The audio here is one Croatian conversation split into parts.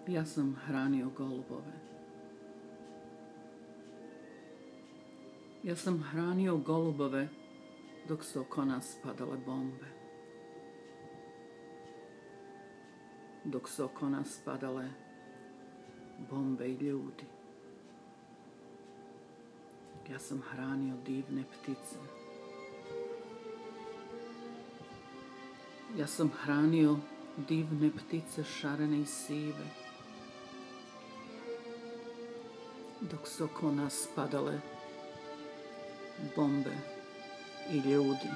Ja sam hranio golubove. Ja sam hranio golubove dok su oko nas padale bombe. Dok su oko nas padale bombe i ljudi. Ja sam hranio divne ptice. Ja sam hranio divne ptice šarene i sive. Dok su oko nas padale bombe i ljudi.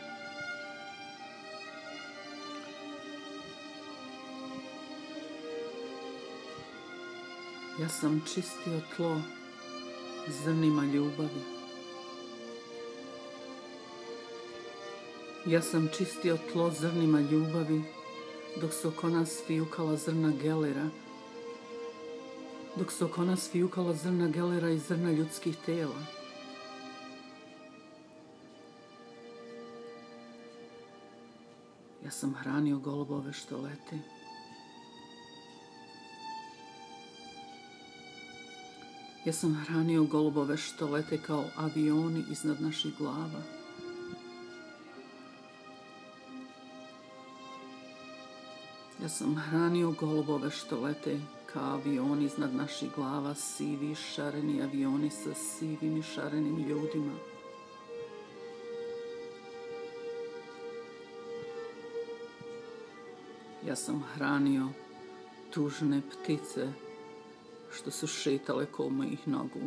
Ja sam čistio tlo zrnima ljubavi. Ja sam čistio tlo zrnima ljubavi dok su oko nas fijukala zrna gelera. Dok su oko nas fijukala zrna gelera i zrna ljudskih tela. Ja sam hranio golubove što lete. Ja sam hranio golubove što lete kao avioni iznad naših glava. Ja sam hranio golubove što lete kao avioni iznad naših glava, sivi šareni avioni sa sivim i šarenim ljudima. Ja sam hranio tužne ptice što su šetale kod mojih nogu.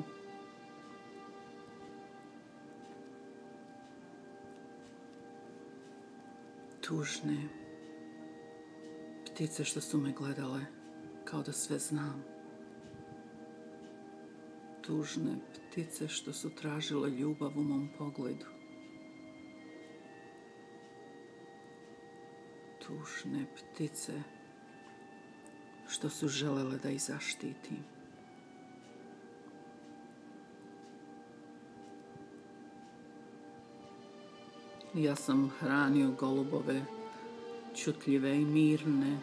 Tužne ptice što su me gledale kao da sve znam. Tužne ptice što su tražile ljubav u mom pogledu. Tužne ptice što su želele da ih zaštitim. Ja sam hranio golubove čutljive i mirne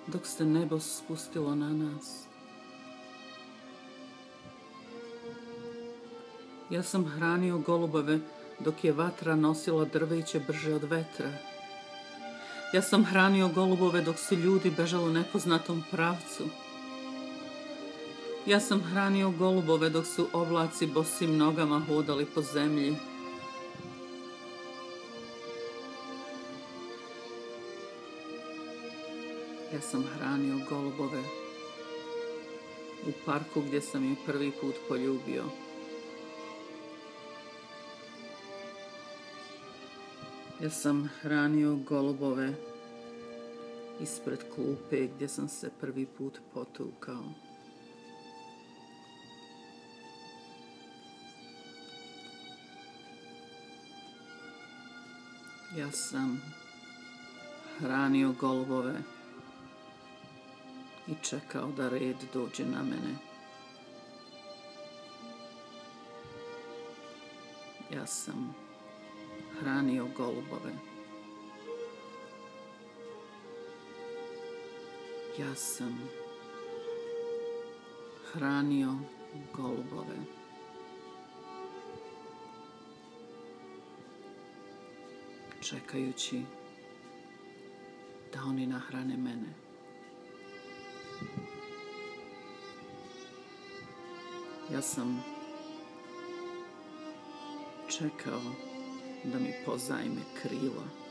dok se nebo spustilo na nas. Ja sam hranio golubove dok je vatra nosila drveće brže od vetra. Ja sam hranio golubove dok su ljudi bežali u nepoznatom pravcu. Ja sam hranio golubove dok su oblaci bosim nogama hodali po zemlji. Ja sam hranio golubove u parku gdje sam ih prvi put poljubio. Ja sam hranio golubove ispred klupe gdje sam se prvi put potukao. Ja sam hranio golubove i čekao da red dođe na mene. Ja sam hranio golubove. Ja sam hranio golubove. Čekajući da oni nahrane mene. Ja sam čekao da mi pozajme krila.